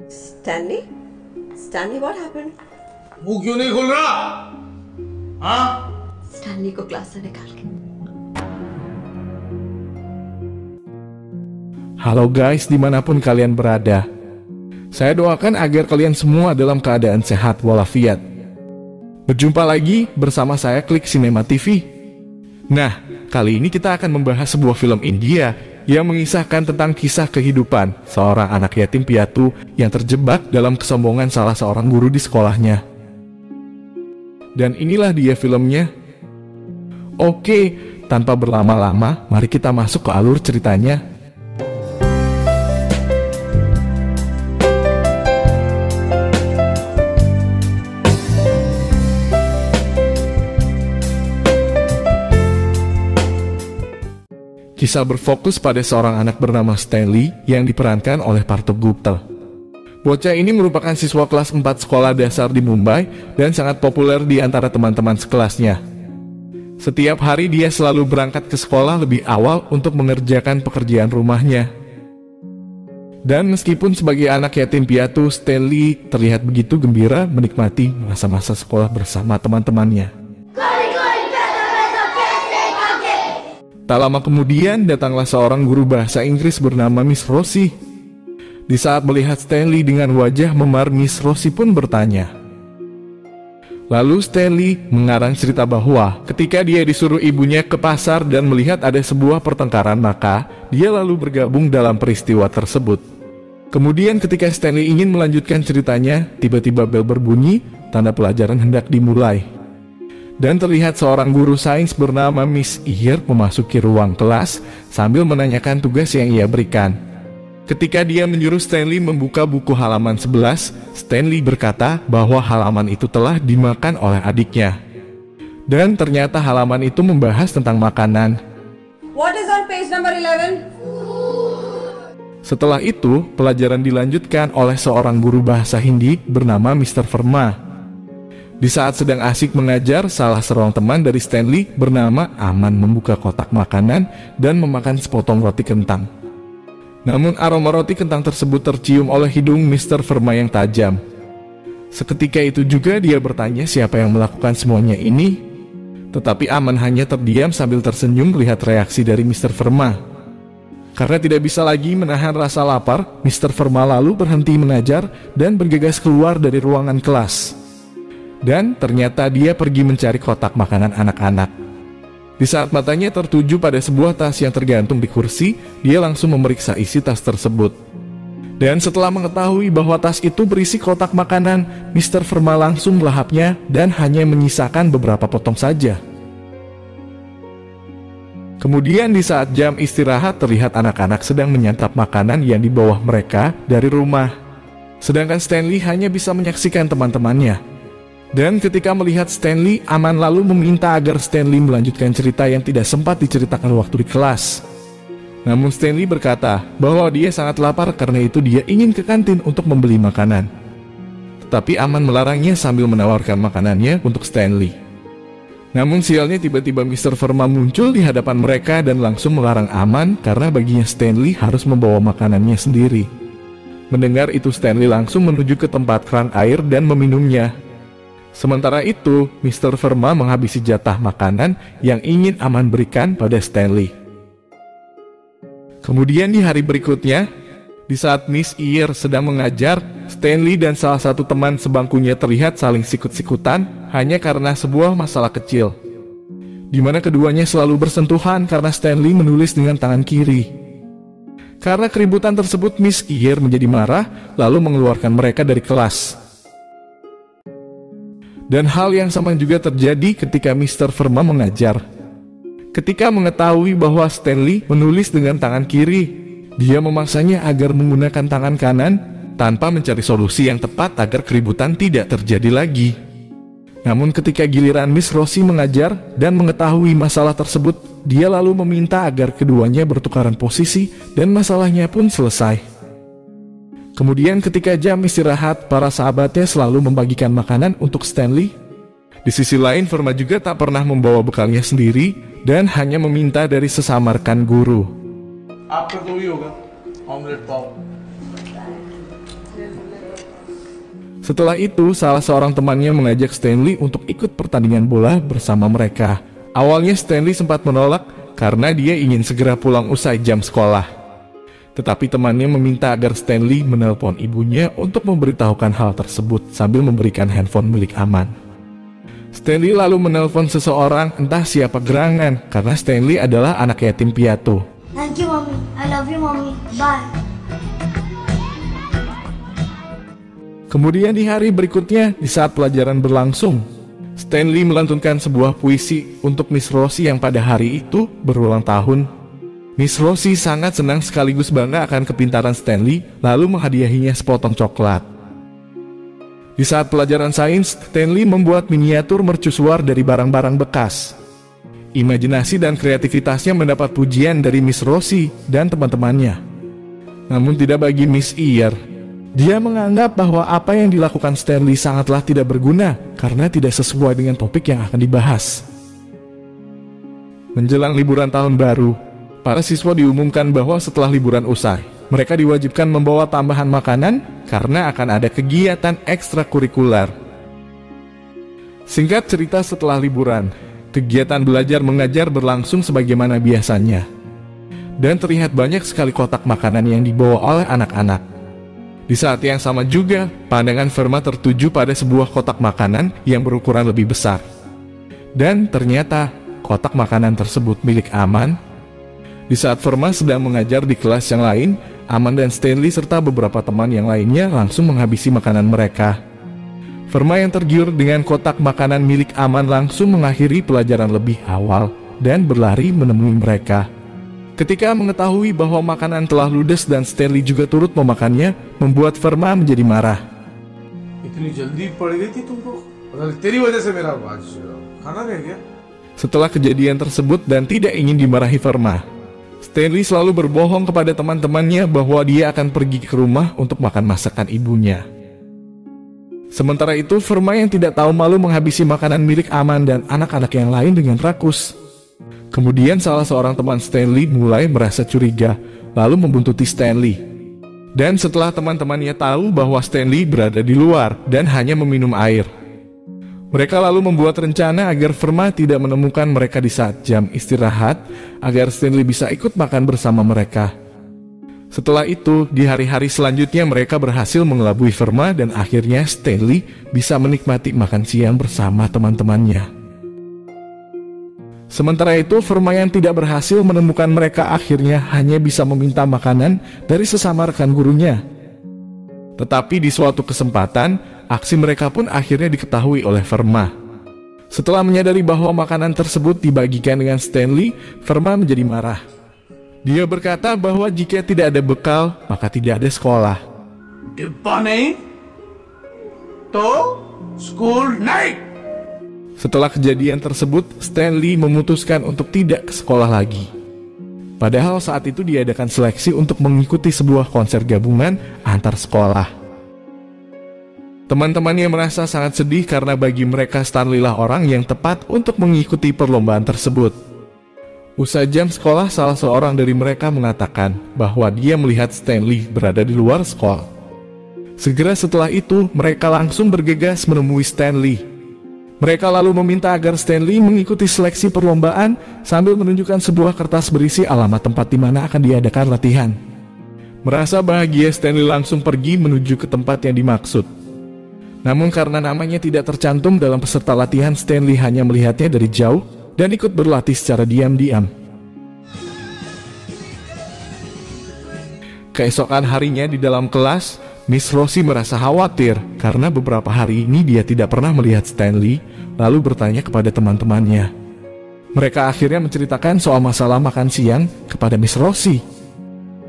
Stanley? Stanley, what happened? मुंह क्यों नहीं खुल रहा? हाँ? Stanley को क्लास से निकाल के। Halo guys, dimanapun kalian berada. Saya doakan agar kalian semua dalam keadaan sehat walafiat. Berjumpa lagi bersama saya Klik Cinema TV. Nah, kali ini kita akan membahas sebuah film India yang mengisahkan tentang kisah kehidupan seorang anak yatim piatu yang terjebak dalam kesombongan salah seorang guru di sekolahnya. Dan inilah dia filmnya. Oke, tanpa berlama-lama, mari kita masuk ke alur ceritanya. Kisah berfokus pada seorang anak bernama Stanley yang diperankan oleh Partho Gupta. Bocah ini merupakan siswa kelas 4 sekolah dasar di Mumbai dan sangat populer di antara teman-teman sekelasnya. Setiap hari dia selalu berangkat ke sekolah lebih awal untuk mengerjakan pekerjaan rumahnya. Dan meskipun sebagai anak yatim piatu, Stanley terlihat begitu gembira menikmati masa-masa sekolah bersama teman-temannya. Tak lama kemudian datanglah seorang guru bahasa Inggris bernama Miss Rosie. Di saat melihat Stanley dengan wajah memar, Miss Rosie pun bertanya. Lalu Stanley mengarang cerita bahwa ketika dia disuruh ibunya ke pasar dan melihat ada sebuah pertengkaran, maka dia lalu bergabung dalam peristiwa tersebut. Kemudian ketika Stanley ingin melanjutkan ceritanya, tiba-tiba bel berbunyi, tanda pelajaran hendak dimulai. Dan terlihat seorang guru sains bernama Miss Ear memasuki ruang kelas sambil menanyakan tugas yang ia berikan. Ketika dia menyuruh Stanley membuka buku halaman 11, Stanley berkata bahwa halaman itu telah dimakan oleh adiknya. Dan ternyata halaman itu membahas tentang makanan. What is on page number 11? Setelah itu, pelajaran dilanjutkan oleh seorang guru bahasa Hindi bernama Mr. Verma. Di saat sedang asik mengajar, salah seorang teman dari Stanley bernama Aman membuka kotak makanan dan memakan sepotong roti kentang. Namun aroma roti kentang tersebut tercium oleh hidung Mr. Verma yang tajam. Seketika itu juga dia bertanya siapa yang melakukan semuanya ini. Tetapi Aman hanya terdiam sambil tersenyum melihat reaksi dari Mr. Verma. Karena tidak bisa lagi menahan rasa lapar, Mr. Verma lalu berhenti mengajar dan bergegas keluar dari ruangan kelas. Dan ternyata dia pergi mencari kotak makanan anak-anak. Di saat matanya tertuju pada sebuah tas yang tergantung di kursi, dia langsung memeriksa isi tas tersebut. Dan setelah mengetahui bahwa tas itu berisi kotak makanan, Mr. Verma langsung melahapnya dan hanya menyisakan beberapa potong saja. Kemudian di saat jam istirahat terlihat anak-anak sedang menyantap makanan yang dibawa mereka dari rumah. Sedangkan Stanley hanya bisa menyaksikan teman-temannya. Dan ketika melihat Stanley, Aman lalu meminta agar Stanley melanjutkan cerita yang tidak sempat diceritakan waktu di kelas. Namun Stanley berkata bahwa dia sangat lapar, karena itu dia ingin ke kantin untuk membeli makanan. Tetapi Aman melarangnya sambil menawarkan makanannya untuk Stanley. Namun sialnya tiba-tiba Mr. Verma muncul di hadapan mereka dan langsung melarang Aman karena baginya Stanley harus membawa makanannya sendiri. Mendengar itu Stanley langsung menuju ke tempat keran air dan meminumnya. Sementara itu, Mr. Verma menghabisi jatah makanan yang ingin Aman berikan pada Stanley. Kemudian di hari berikutnya, di saat Miss Ear sedang mengajar, Stanley dan salah satu teman sebangkunya terlihat saling sikut-sikutan hanya karena sebuah masalah kecil, di mana keduanya selalu bersentuhan karena Stanley menulis dengan tangan kiri. Karena keributan tersebut, Miss Ear menjadi marah lalu mengeluarkan mereka dari kelas. Dan hal yang sama juga terjadi ketika Mr. Verma mengajar. Ketika mengetahui bahwa Stanley menulis dengan tangan kiri, dia memaksanya agar menggunakan tangan kanan tanpa mencari solusi yang tepat agar keributan tidak terjadi lagi. Namun ketika giliran Miss Rosie mengajar dan mengetahui masalah tersebut, dia lalu meminta agar keduanya bertukaran posisi dan masalahnya pun selesai. Kemudian ketika jam istirahat, para sahabatnya selalu membagikan makanan untuk Stanley. Di sisi lain, Verma juga tak pernah membawa bekalnya sendiri dan hanya meminta dari sesama rekan guru. आपका तो भी होगा ऑमलेट पाव। Setelah itu, salah seorang temannya mengajak Stanley untuk ikut pertandingan bola bersama mereka. Awalnya Stanley sempat menolak karena dia ingin segera pulang usai jam sekolah. Tetapi temannya meminta agar Stanley menelpon ibunya untuk memberitahukan hal tersebut sambil memberikan handphone milik Aman. Stanley lalu menelpon seseorang, entah siapa gerangan, karena Stanley adalah anak yatim piatu. Thank you, Mommy. I love you, Mommy. Bye. Kemudian di hari berikutnya, di saat pelajaran berlangsung, Stanley melantunkan sebuah puisi untuk Miss Rosie yang pada hari itu berulang tahun. Miss Rosie sangat senang sekaligus bangga akan kepintaran Stanley, lalu menghadiahinya sepotong coklat. Di saat pelajaran sains, Stanley membuat miniatur mercusuar dari barang-barang bekas. Imajinasi dan kreativitasnya mendapat pujian dari Miss Rosie dan teman-temannya. Namun tidak bagi Miss Ear. Dia menganggap bahwa apa yang dilakukan Stanley sangatlah tidak berguna karena tidak sesuai dengan topik yang akan dibahas. Menjelang liburan tahun baru, para siswa diumumkan bahwa setelah liburan usai, mereka diwajibkan membawa tambahan makanan karena akan ada kegiatan ekstrakurikuler. Singkat cerita, setelah liburan, kegiatan belajar mengajar berlangsung sebagaimana biasanya. Dan terlihat banyak sekali kotak makanan yang dibawa oleh anak-anak. Di saat yang sama juga, pandangan Verma tertuju pada sebuah kotak makanan yang berukuran lebih besar. Dan ternyata, kotak makanan tersebut milik Aman. Di saat Verma sedang mengajar di kelas yang lain, Aman dan Stanley serta beberapa teman yang lainnya langsung menghabisi makanan mereka. Verma yang tergiur dengan kotak makanan milik Aman langsung mengakhiri pelajaran lebih awal dan berlari menemui mereka. Ketika mengetahui bahwa makanan telah ludes dan Stanley juga turut memakannya, membuat Verma menjadi marah. इतनी जल्दी पड़ गई थी तुमको तेरी वजह से मेरा आज खाना रह गया. Setelah kejadian tersebut dan tidak ingin dimarahi Verma, Stanley selalu berbohong kepada teman-temannya bahwa dia akan pergi ke rumah untuk makan masakan ibunya. Sementara itu, Verma yang tidak tahu malu menghabisi makanan milik Aman dan anak-anak yang lain dengan rakus. Kemudian salah seorang teman Stanley mulai merasa curiga, lalu membuntuti Stanley. Dan setelah teman-temannya tahu bahwa Stanley berada di luar dan hanya meminum air, mereka lalu membuat rencana agar Verma tidak menemukan mereka di saat jam istirahat, agar Stanley bisa ikut makan bersama mereka. Setelah itu, di hari-hari selanjutnya mereka berhasil mengelabui Verma dan akhirnya Stanley bisa menikmati makan siang bersama teman-temannya. Sementara itu, Verma yang tidak berhasil menemukan mereka akhirnya hanya bisa meminta makanan dari sesama rekan gurunya. Tetapi di suatu kesempatan, aksi mereka pun akhirnya diketahui oleh Verma. Setelah menyadari bahwa makanan tersebut dibagikan dengan Stanley, Verma menjadi marah. Dia berkata bahwa jika tidak ada bekal, maka tidak ada sekolah. डिब्बा नहीं तो स्कूल नहीं. Setelah kejadian tersebut, Stanley memutuskan untuk tidak ke sekolah lagi. Padahal saat itu diadakan seleksi untuk mengikuti sebuah konser gabungan antar sekolah. Teman-temannya merasa sangat sedih karena bagi mereka Stanley lah orang yang tepat untuk mengikuti perlombaan tersebut. Usai jam sekolah, salah seorang dari mereka mengatakan bahwa dia melihat Stanley berada di luar sekolah. Segera setelah itu, mereka langsung bergegas menemui Stanley. Mereka lalu meminta agar Stanley mengikuti seleksi perlombaan sambil menunjukkan sebuah kertas berisi alamat tempat di mana akan diadakan latihan. Merasa bahagia, Stanley langsung pergi menuju ke tempat yang dimaksud. Namun karena namanya tidak tercantum dalam peserta latihan, Stanley hanya melihatnya dari jauh dan ikut berlatih secara diam-diam. Keesokan harinya di dalam kelas, Miss Rosie merasa khawatir karena beberapa hari ini dia tidak pernah melihat Stanley, lalu bertanya kepada teman-temannya. Mereka akhirnya menceritakan soal masalah makan siang kepada Miss Rosie.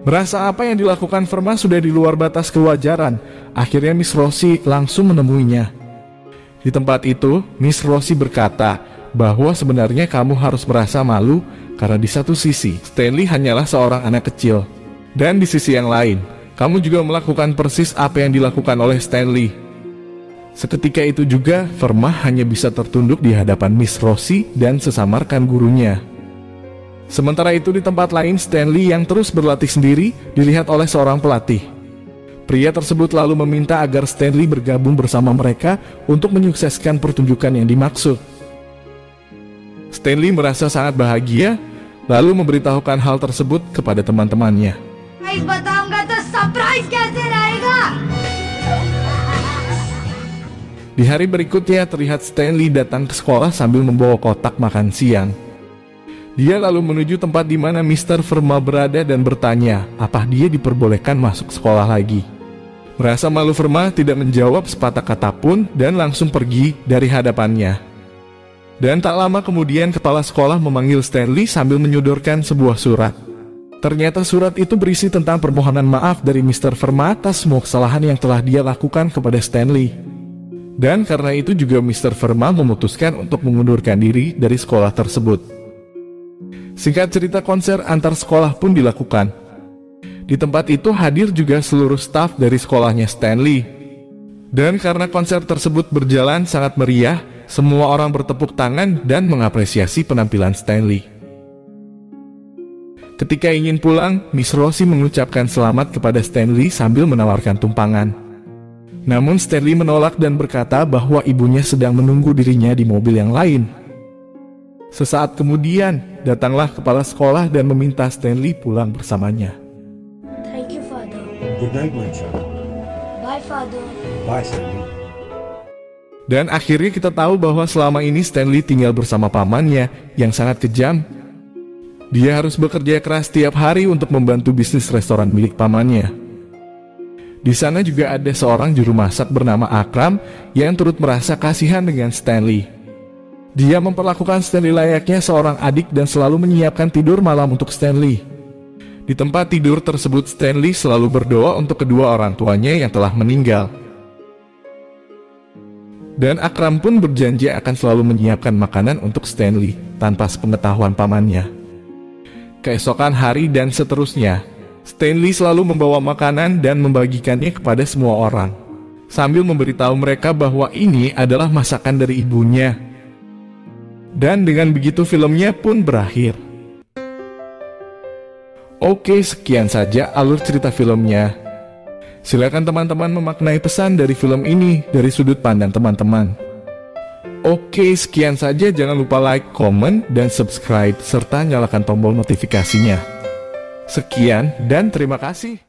Merasa apa yang dilakukan Verma sudah di luar batas kewajaran, akhirnya Miss Rosie langsung menemuinya. Di tempat itu, Miss Rosie berkata bahwa sebenarnya kamu harus merasa malu karena di satu sisi, Stanley hanyalah seorang anak kecil. Dan di sisi yang lain, kamu juga melakukan persis apa yang dilakukan oleh Stanley. Seketika itu juga, Verma hanya bisa tertunduk di hadapan Miss Rosie dan sesama rekan gurunya. Sementara itu di tempat lain, Stanley yang terus berlatih sendiri dilihat oleh seorang pelatih. Pria tersebut lalu meminta agar Stanley bergabung bersama mereka untuk menyukseskan pertunjukan yang dimaksud. Stanley merasa sangat bahagia, lalu memberitahukan hal tersebut kepada teman-temannya. Guys, बताऊंगा तो सरप्राइज कैसे रहेगा? Di hari berikutnya terlihat Stanley datang ke sekolah sambil membawa kotak makan siang. Dia lalu menuju tempat di mana Mr. Verma berada dan bertanya apa dia diperbolehkan masuk sekolah lagi. Merasa malu, Verma tidak menjawab sepatah kata pun dan langsung pergi dari hadapannya. Dan tak lama kemudian kepala sekolah memanggil Stanley sambil menyodorkan sebuah surat. Ternyata surat itu berisi tentang permohonan maaf dari Mr. Verma atas semua kesalahan yang telah dia lakukan kepada Stanley. Dan karena itu juga Mr. Verma memutuskan untuk mengundurkan diri dari sekolah tersebut. Singkat cerita, konser antar sekolah pun dilakukan. Di tempat itu hadir juga seluruh staf dari sekolahnya Stanley. Dan karena konser tersebut berjalan sangat meriah, semua orang bertepuk tangan dan mengapresiasi penampilan Stanley. Ketika ingin pulang, Miss Rosie mengucapkan selamat kepada Stanley sambil menawarkan tumpangan. Namun Stanley menolak dan berkata bahwa ibunya sedang menunggu dirinya di mobil yang lain. Sesaat kemudian, datanglah kepala sekolah dan meminta Stanley pulang bersamanya. Thank you, Father. Good night, my child. Bye, Father. Bye, Stanley. Dan akhirnya kita tahu bahwa selama ini Stanley tinggal bersama pamannya yang sangat kejam. Dia harus bekerja keras tiap hari untuk membantu bisnis restoran milik pamannya. Di sana juga ada seorang juru masak bernama Akram yang turut merasa kasihan dengan Stanley. Dia memperlakukan Stanley layaknya seorang adik dan selalu menyiapkan tidur malam untuk Stanley. Di tempat tidur tersebut Stanley selalu berdoa untuk kedua orang tuanya yang telah meninggal. Dan Akram pun berjanji akan selalu menyiapkan makanan untuk Stanley tanpa sepengetahuan pamannya. Keesokan hari dan seterusnya, Stanley selalu membawa makanan dan membagikannya kepada semua orang, sambil memberitahu mereka bahwa ini adalah masakan dari ibunya. Dan dengan begitu filmnya pun berakhir. Oke, sekian saja alur cerita filmnya. Silakan teman-teman memaknai pesan dari film ini dari sudut pandang teman-teman. Oke, sekian saja. Jangan lupa like, komen, dan subscribe, serta nyalakan tombol notifikasinya. Sekian dan terima kasih.